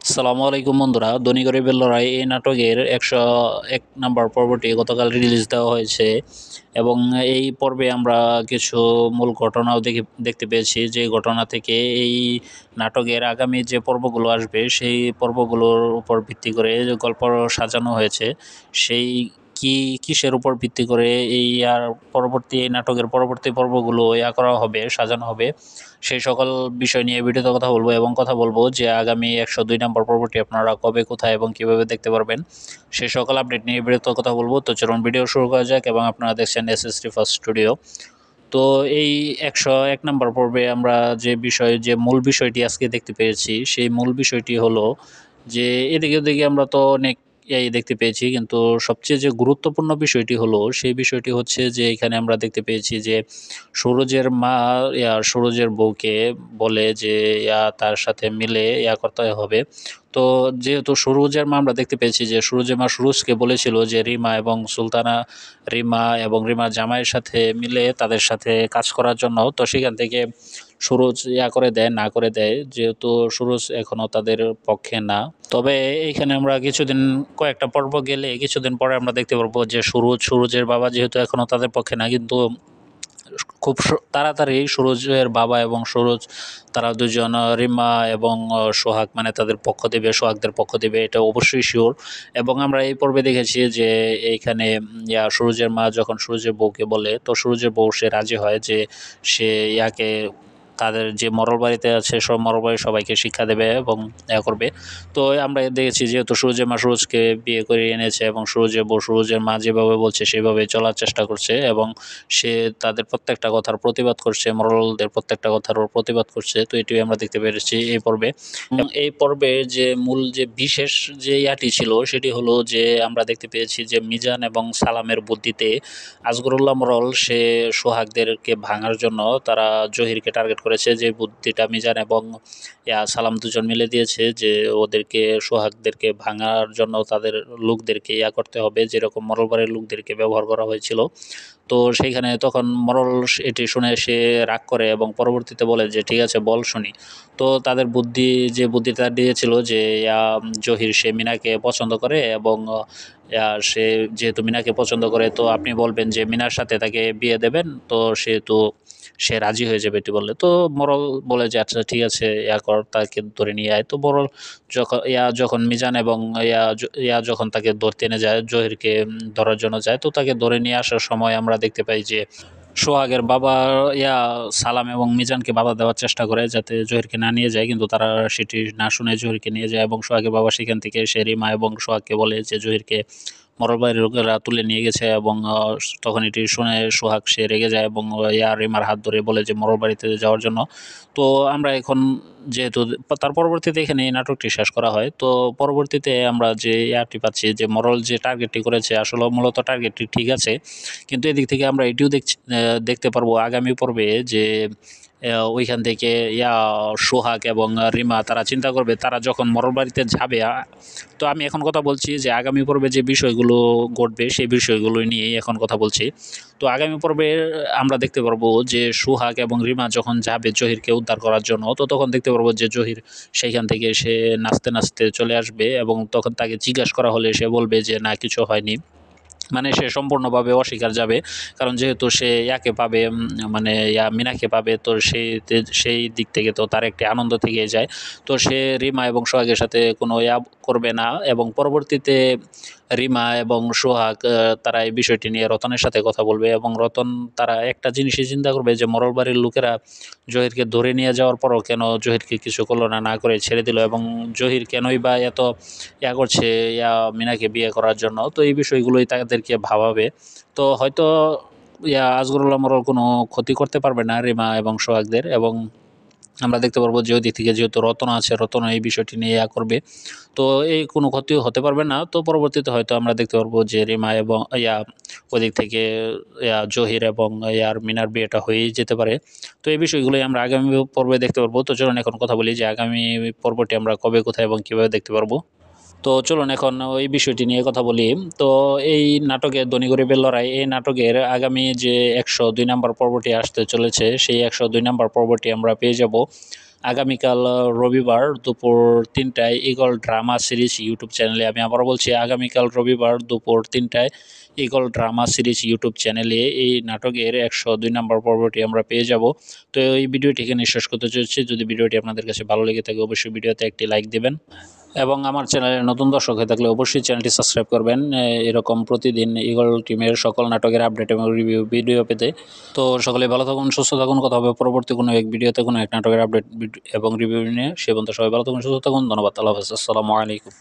আসসালামু আলাইকুম বন্ধুরা, ধনী গরিবের লড়াই এই নাটকের 101 নম্বর পর্বটি গতকাল রিলিজ দেওয়া হয়েছে এবং এই পর্বে আমরা কিছু মূল ঘটনাও দেখতে পেয়েছি। যে ঘটনা থেকে এই নাটকের আগামী যে পর্বগুলো আসবে সেই পর্বগুলোর উপর ভিত্তি করে যে গল্প সাজানো হয়েছে, সেই কিসের উপর ভিত্তি করে এই নাটকের পরবর্তী পর্বগুলো করা হবে, সাজানো হবে, সেই সকল বিষয় নিয়ে ভিডিওতে কথা বলবো এবং কথা বলবো যে আগামী 102 নম্বর পর্বটি আপনারা কবে, কোথায় এবং কিভাবে দেখতে পারবেন, সেই সকল আপডেট নিয়ে ভিডিওতে কথা বলবো। তো চলুন ভিডিও শুরু করা যাক এবং আপনারা দেখছেন এসএসটি ফার্স্ট স্টুডিও। তো এই 101 নম্বর পর্বে আমরা যে মূল বিষয়টি আজকে দেখতে পেয়েছি, সেই মূল বিষয়টি হলো যে এদিকে ওদিকে আমরা তো অনেক দেখতে পেয়েছি, কিন্তু সবচেয়ে যে গুরুত্বপূর্ণ বিষয়টি হলো সেই বিষয়টি হচ্ছে যে এখানে আমরা দেখতে পেয়েছি যে সুরজের মা সুরজের বউকে বলে যে তার সাথে মিলে করতে হবে। তো যেহেতু সুরজের মা, আমরা দেখতে পেয়েছি যে সুরজের মা সুরজকে বলেছিল যে রিমা এবং রিমার জামাইয়ের সাথে মিলে তাদের সাথে কাজ করার জন্য। তো সেখান থেকে সুরজ করে দেয়, না করে দেয়, যেহেতু সুরজ এখনো তাদের পক্ষে না। তবে এইখানে আমরা কয়েকটা পর্ব গেলে কিছুদিন পরে আমরা দেখতে পারবো যে সুরজের বাবা যেহেতু এখনো তাদের পক্ষে না, কিন্তু খুব তাড়াতাড়ি সুরজের বাবা এবং সুরজ, তারা দুজন রিমা এবং সোহাগ, মানে তাদের পক্ষ দেবে, সোহাগদের পক্ষ দেবে, এটা অবশ্যই শিওর। এবং আমরা এই পর্বে দেখেছি যে এইখানে সুরজের মা যখন সুরজের বউকে বলে, তো সুরজের বউ সে রাজি হয় যে সে তাদের যে মরল বাড়িতে আছে সব মরল বাড়ির সবাইকে শিক্ষা দেবে এবং করবে। তো আমরা দেখেছি যেহেতু সুরজের মা সুরজকে বিয়ে করে এনেছে এবং সুরজের বউ সুরজের মা যেভাবে বলছে সেভাবে চলার চেষ্টা করছে এবং সে তাদের প্রত্যেকটা কথার প্রতিবাদ করছে, মরলদের প্রত্যেকটা কথার প্রতিবাদ করছে। তো এটি আমরা দেখতে পেরেছি এই পর্বে। এবং এই পর্বে যে মূল যে বিশেষ যে ছিল সেটি হলো যে আমরা দেখতে পেয়েছি যে মিজান এবং সালামের বুদ্ধিতে আজগরুল্লাহ মরল সে সোহাগদেরকে ভাঙার জন্য তারা জহিরকে টার্গেট করেছে। যে বুদ্ধিটা মিজান এবং সালাম দুজন মিলে দিয়েছে যে ওদেরকে, সোহাগদেরকে ভাঙার জন্য তাদের লোকদেরকে করতে হবে, যেরকম মরলবাড়ির লোকদেরকে ব্যবহার করা হয়েছিল। তো সেইখানে তখন মরল এটি শুনে সে রাগ করে এবং পরবর্তীতে বলে যে ঠিক আছে বল শুনি। তো তাদের বুদ্ধিটা দিয়েছিল যে জহির সে মিনাকে পছন্দ করে এবং সে যেহেতু মিনাকে পছন্দ করে, তো আপনি বলবেন যে মিনার সাথে তাকে বিয়ে দেবেন, তো সেহেতু সে রাজি হয়ে যাবে এটি বললে। তো মরল বলে যে আচ্ছা ঠিক আছে, কর, তাকে ধরে নিয়ে আয়। তো মরল যখন মিজান এবং যখন তাকে ধরতে এনে যায়, জহিরকে ধরার জন্য যায়, তো তাকে ধরে নিয়ে আসার সময় আমরা দেখতে পাই যে সোহাগের বাবা সালাম এবং মিজানকে বাধা দেওয়ার চেষ্টা করে যাতে জহিরকে না নিয়ে যায়, কিন্তু তারা সেটি না শুনে জহিরকে নিয়ে যায় এবং সোহাগের বাবা সেখান থেকে সে রিমা এবং সোহাগকে বলে যে জহিরকে মরলবাড়ির লোকেরা তুলে নিয়ে গেছে এবং তখন এটি শুনে সোহাগ সে রেগে যায় এবং রিমার হাত ধরে বলে যে মরলবাড়িতে যাওয়ার জন্য। তো আমরা এখন যেহেতু তার পরবর্তীতে এখানে এই নাটকটি শেষ করা হয়। তো পরবর্তীতে আমরা যে পাচ্ছি যে মরল যে টার্গেটটি করেছে আসলে মূলত টার্গেটটি ঠিক আছে, কিন্তু এদিক থেকে আমরা এটিও দেখতে পারবো আগামী পর্বে যে ওইখান থেকে সোহাগ এবং রিমা তারা চিন্তা করবে তারা যখন মরল বাড়িতে যাবে। তো আমি এখন কথা বলছি যে আগামী পর্বে যে বিষয়গুলো ঘটবে সেই বিষয়গুলো নিয়েই এখন কথা বলছি। তো আগামী পর্বে আমরা দেখতে পারবো যে সোহাগ এবং রিমা যখন যাবে জহিরকে উদ্ধার করার জন্য, তো তখন দেখতে পারবো যে জহির সেইখান থেকে সে নাচতে নাচতে চলে আসবে এবং তখন তাকে জিজ্ঞাসা করা হলে সে বলবে যে না, কিছু হয়নি। মানে সে সম্পূর্ণভাবে অস্বীকার যাবে, কারণ যেহেতু সে পাবে, মানে মিনাকে পাবে, তো সেই দিক থেকে তো তার একটি আনন্দ থেকে যায়। তো সে রিমা এবং সোহাগের সাথে কোনো করবে না এবং পরবর্তীতে রিমা এবং সোহাগ তারা এই বিষয়টি নিয়ে রতনের সাথে কথা বলবে এবং রতন তারা একটা জিনিসই চিন্তা করবে যে মরল বাড়ির লোকেরা জহিরকে ধরে নিয়ে যাওয়ার পরও কেন জহিরকে কিছু করলো না, না করে ছেড়ে দিল, এবং জহির কেনই বা এত করছে মিনাকে বিয়ে করার জন্য। তো এই বিষয়গুলোই তাদেরকে ভাবাবে। তো হয়তো আজগরুল্লাহ মরল কোনো ক্ষতি করতে পারবে না রিমা এবং সোহাগদের, এবং আমরা দেখতে পারবো যে ওই দিক থেকে যেহেতু রতন আছে, রতন এই বিষয়টি নিয়ে করবে, তো এই কোনো ক্ষতিও হতে পারবে না। তো পরবর্তীতে হয়তো আমরা দেখতে পারবো যে রিমা এবং ওই দিক থেকে জহির এবং মিনার বিয়েটা হয়েই যেতে পারে। তো এই বিষয়গুলোই আমরা আগামী পর্বে দেখতে পারবো। তো চলুন এখন কথা বলি যে আগামী পর্বটি আমরা কবে, কোথায় এবং কীভাবে দেখতে পারবো। তো চলুন এখন ওই বিষয়টি নিয়ে কথা বলি। তো এই নাটকের ধনী গরিবের লড়াই, এই নাটকের আগামী যে 102 নম্বর পর্বটি আসতে চলেছে, সেই 102 নম্বর পর্বটি আমরা পেয়ে যাব আগামীকাল রবিবার দুপুর 3টায় ঈগল ড্রামা সিরিজ ইউটিউব চ্যানেলে। আমি আবারও বলছি, আগামীকাল রবিবার দুপুর 3টায় ঈগল ড্রামা সিরিজ ইউটিউব চ্যানেলে এই নাটকের 102 নম্বর পর্বটি আমরা পেয়ে যাব। তো এই ভিডিওটি এখানে শেষ করতে চলেছি। যদি ভিডিওটি আপনাদের কাছে ভালো লেগে থাকে অবশ্যই ভিডিওতে একটি লাইক দেবেন এবং আমার চ্যানেলে নতুন দর্শক হয়ে থাকলে অবশ্যই চ্যানেলটি সাবস্ক্রাইব করবেন এরকম প্রতিদিন ঈগল টিমের সকল নাটকের আপডেট এবং রিভিউ ভিডিও পেতে। তো সকলে ভালো থাকুন, সুস্থ থাকুন, কথা হবে পরবর্তী কোনো এক ভিডিওতে কোনো এক নাটকের আপডেট এবং রিভিউ নিয়ে। সে পর্যন্ত সবাই ভালো থাকুন, সুস্থ থাকুন, ধন্যবাদ, আল্লাহ হাফেজ, আসসালামু আলাইকুম।